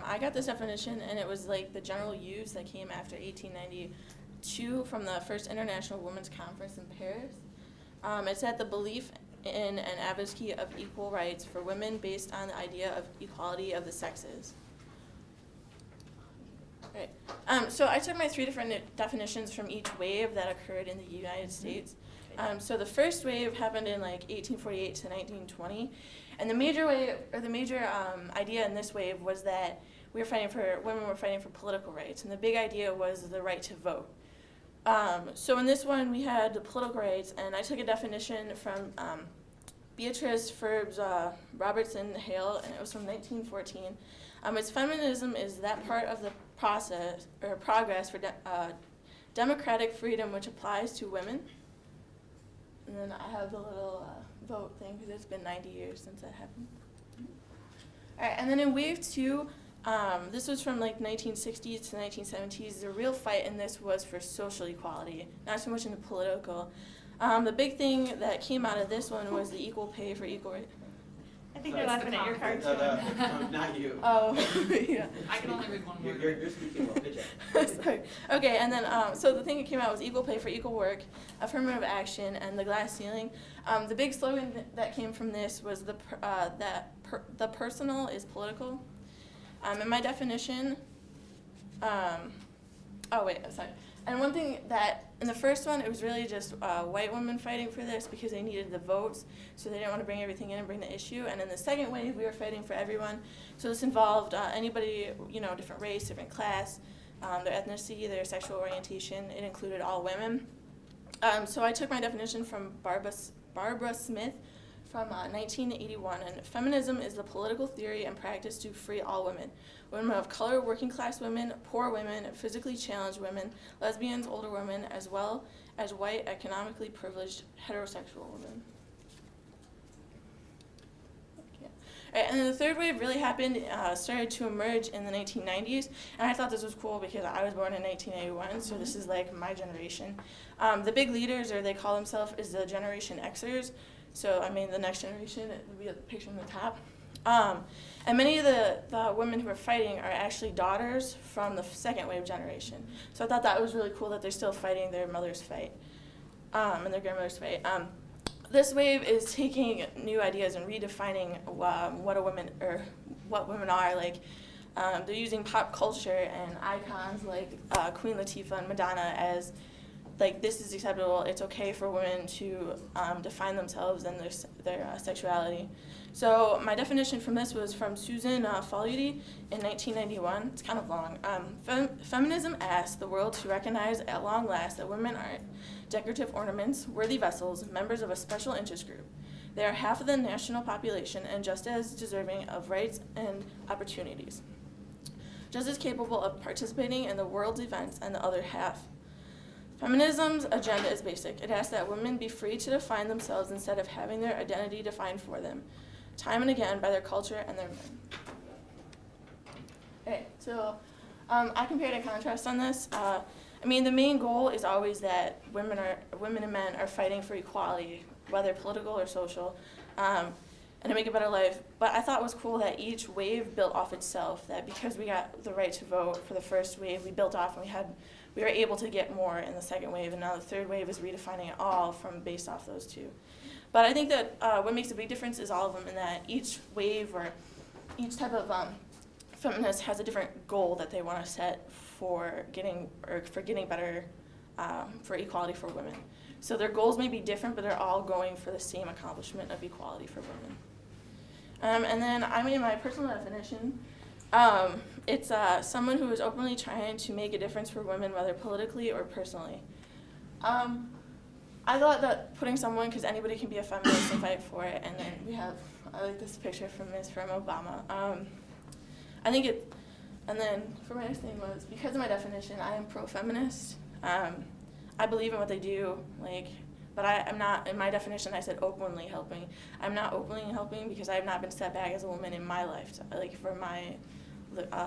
I got this definition, and it was like the general use that came after 1892 from the First International Women's Conference in Paris. It said the belief in and advocacy of equal rights for women based on the idea of equality of the sexes. Right. So I took my 3 different definitions from each wave that occurred in the United States. So the first wave happened in like 1848 to 1920, and the major idea in this wave was that women were fighting for political rights, and the big idea was the right to vote. So in this one we had the political rights, and I took a definition from Beatrice Forbes Robertson Hale, and it was from 1914. Its feminism is that part of the process or progress for democratic freedom which applies to women. And then I have the little vote thing because it's been 90 years since that happened. All right, and then in wave 2, this was from like 1960s to 1970s. The real fight in this was for social equality, not so much in the political. The big thing that came out of this one was the equal pay for equal right. I think they're laughing at your cartoon. No, not you. Oh, yeah. I can only read one word. You're speaking well. Good job. Sorry. Okay, and then so the thing that came out was equal pay for equal work, affirmative action, and the glass ceiling. The big slogan that came from this was the personal is political. In my definition, And one thing that, in the first one, it was really just white women fighting for this because they needed the votes, so they didn't want to bring everything in and bring the issue. And in the second wave, we were fighting for everyone. So this involved anybody, different race, different class, their ethnicity, their sexual orientation. It included all women. So I took my definition from Barbara Smith from 1981, and feminism is the political theory and practice to free all women. Women of color, working class women, poor women, physically challenged women, lesbians, older women, as well as white, economically privileged, heterosexual women. And then the third wave really started to emerge in the 1990s, and I thought this was cool because I was born in 1981, so this is like my generation. The big leaders, or they call themselves, is the Generation Xers. So, the next generation, it would be the picture on the top. And many of the women who are fighting are actually daughters from the second wave generation. So I thought that was really cool that they're still fighting their mother's fight and their grandmother's fight. This wave is taking new ideas and redefining what women are. Like, they're using pop culture and icons like Queen Latifah and Madonna as like, this is acceptable, it's okay for women to define themselves and their sexuality. So my definition from this was from Susan Faludi in 1991. It's kind of long. Feminism asks the world to recognize at long last that women aren't decorative ornaments, worthy vessels, members of a special interest group. They are half of the national population and just as deserving of rights and opportunities. Just as capable of participating in the world's events and the other half. Feminism's agenda is basic. It asks that women be free to define themselves instead of having their identity defined for them, time and again by their culture and their men. Okay, so I compared and contrast on this. The main goal is always that women and men are fighting for equality, whether political or social, and to make a better life. But I thought it was cool that each wave built off itself, that because we got the right to vote for the first wave, we built off and we were able to get more in the second wave, and now the third wave is redefining it all based off those two. But I think that what makes a big difference is all of them, in that each wave or each type of feminist has a different goal that they want to set for getting better for equality for women. So their goals may be different, but they're all going for the same accomplishment of equality for women. And then I made my personal definition. It's someone who is openly trying to make a difference for women, whether politically or personally. I thought that putting someone, because anybody can be a feminist and fight for it, and then I like this picture from Obama. And then for my next thing was, because of my definition, I am pro-feminist. I believe in what they do, but I'm not, in my definition, I said openly helping. I'm not openly helping because I have not been set back as a woman in my life. For my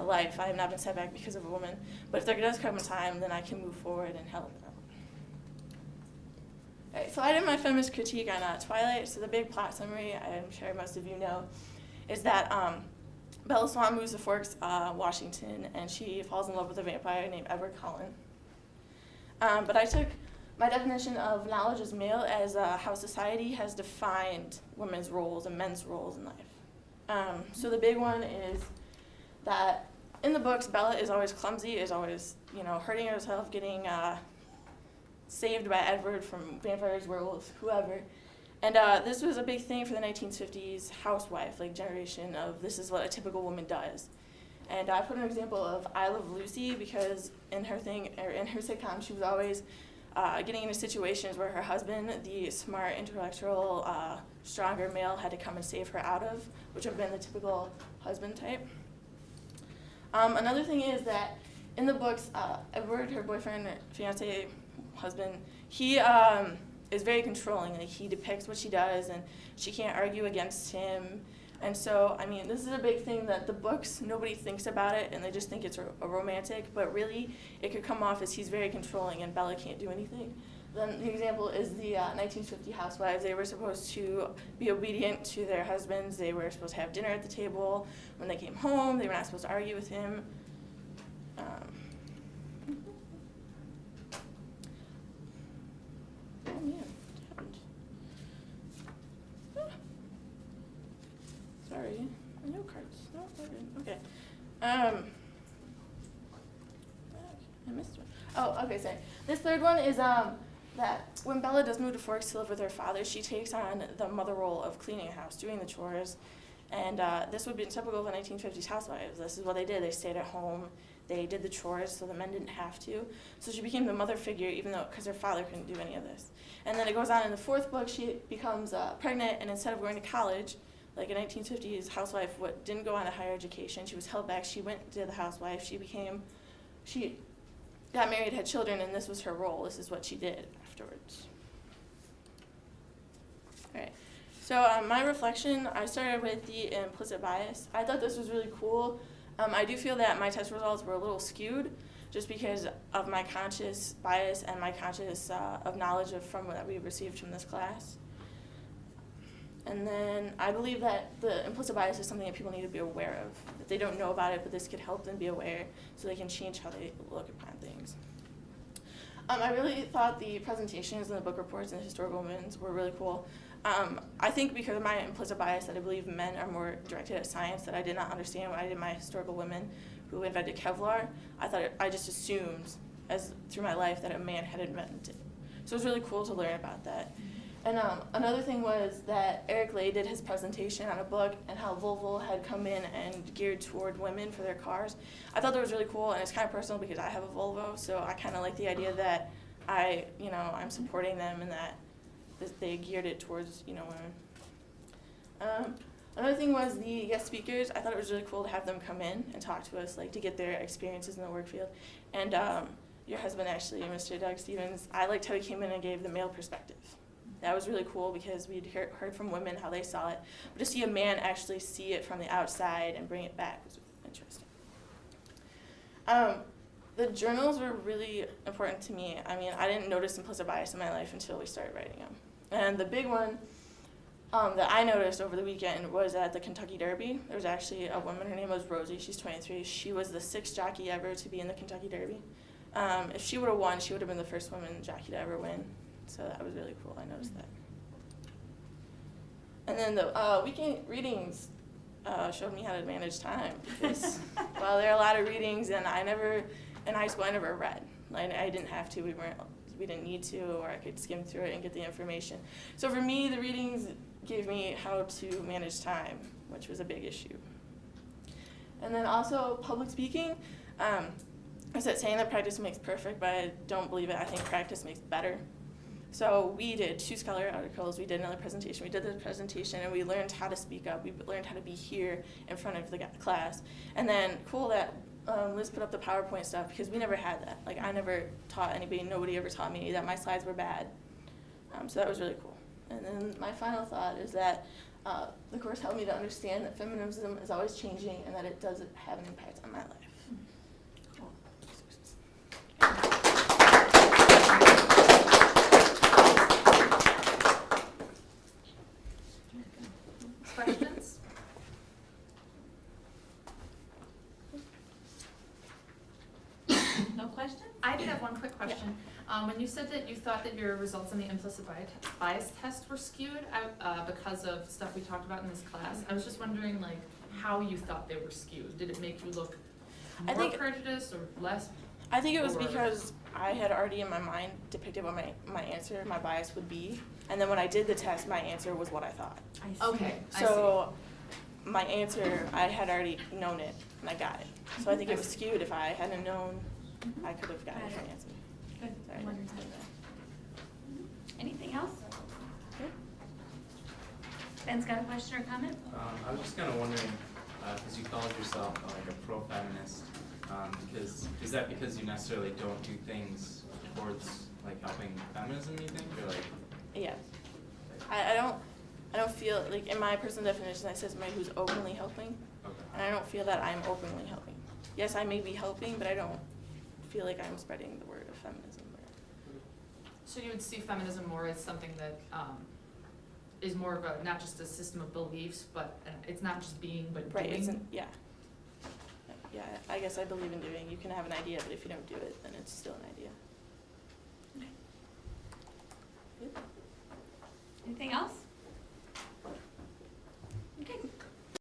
life, I have not been set back because of a woman. But if there does come a time, then I can move forward and help. Okay, so I did my feminist critique on Twilight. So the big plot summary, I'm sure most of you know, is that Bella Swan moves to Forks, Washington, and she falls in love with a vampire named Edward Cullen. But I took my definition of knowledge as male as how society has defined women's roles and men's roles in life. So the big one is that in the books, Bella is always clumsy, is always, hurting herself, getting saved by Edward from vampires, werewolves, whoever. And this was a big thing for the 1950s housewife, generation of this is what a typical woman does. And I put an example of I Love Lucy because in her sitcom, she was always getting into situations where her husband, the smart, intellectual, stronger male, had to come and save her out of, which would have been the typical husband type. Another thing is that in the books, Edward, her boyfriend, fiance, husband, he is very controlling. He depicts what she does, and she can't argue against him. And so, this is a big thing that the books, nobody thinks about it, and they just think it's a romantic, but really, it could come off as he's very controlling, and Bella can't do anything. Then the example is the 1950 housewives. They were supposed to be obedient to their husbands. They were supposed to have dinner at the table. When they came home, they were not supposed to argue with him. Oh, man, what happened? Sorry, my note cards. No, okay. I missed one. Oh, okay, sorry. This third one is that when Bella does move to Forks to live with her father, she takes on the mother role of cleaning a house, doing the chores, and this would be typical of the 1950s housewives. This is what they did. They stayed at home. They did the chores so the men didn't have to. So she became the mother figure, even though because her father couldn't do any of this. And then it goes on in the fourth book. She becomes pregnant, and instead of going to college, like a 1950s housewife, didn't go on a higher education. She was held back. She went to the housewife. She got married, had children, and this was her role. This is what she did afterwards. All right. So my reflection, I started with the implicit bias. I thought this was really cool. I do feel that my test results were a little skewed just because of my conscious bias and my conscious of knowledge from what we received from this class. And then I believe that the implicit bias is something that people need to be aware of. That they don't know about it, but this could help them be aware so they can change how they look upon things. I really thought the presentations and the book reports and the historical moments were really cool. I think because of my implicit bias that I believe men are more directed at science that I did not understand when I did my historical women who invented Kevlar. I just assumed through my life that a man had invented it. So it was really cool to learn about that. And another thing was that Eric Lay did his presentation on a book and how Volvo had come in and geared toward women for their cars. I thought that was really cool, and it's kind of personal because I have a Volvo, so I kind of like the idea that I'm supporting them and that they geared it towards women. Another thing was the guest speakers. I thought it was really cool to have them come in and talk to us, to get their experiences in the work field. And your husband, actually, Mr. Doug Stevens, I liked how he came in and gave the male perspective. That was really cool because we'd heard from women how they saw it. But to see a man actually see it from the outside and bring it back was interesting. The journals were really important to me. I didn't notice implicit bias in my life until we started writing them. And the big one that I noticed over the weekend was at the Kentucky Derby. There was actually a woman, her name was Rosie, she's 23. She was the 6th jockey ever to be in the Kentucky Derby. If she would have won, she would have been the first woman jockey to ever win. So that was really cool, I noticed that. And then the weekend readings showed me how to manage time because, well, there are a lot of readings and in high school I never read. I didn't have to, we didn't need to, or I could skim through it and get the information. So for me, the readings gave me how to manage time, which was a big issue. And then also public speaking. I said saying that practice makes perfect, but I don't believe it. I think practice makes better. So we did 2 scholar articles, we did another presentation, we did the presentation, and we learned how to speak up. We learned how to be here in front of the class. And then cool that Liz put up the PowerPoint stuff because we never had that. I never taught anybody, nobody ever taught me that my slides were bad. So that was really cool. And then my final thought is that the course helped me to understand that feminism is always changing and that it does have an impact on my life. Cool. Questions? question? I did have one quick question. When you said that you thought that your results on the implicit bias test were skewed because of stuff we talked about in this class, I was just wondering like how you thought they were skewed. Did it make you look I more think- prejudiced or less? I think it was Or- because I had already in my mind depicted what my answer, my bias would be, and then when I did the test, my answer was what I thought. I see. Okay, I see. So my answer, I had already known it, and I got it. So I think it was skewed. If I hadn't known, I could have gotten a different answer. Good. Sorry. I wondered that. Anything else? Good. Ben's got a question or comment? I was just kind of wondering, because you called yourself like a pro-feminist, because is that because you necessarily don't do things towards like helping feminism? You think, or like? Yeah. I don't feel like in my personal definition I said somebody who's openly helping, Okay. and I don't feel that I'm openly helping. Yes, I may be helping, but I don't feel like I'm spreading the word of feminism. So you would see feminism more as something that is more of a, not just a system of beliefs, but it's not just being, but Right, doing? yeah. Yeah, I guess I believe in doing. You can have an idea, but if you don't do it, then it's still an idea.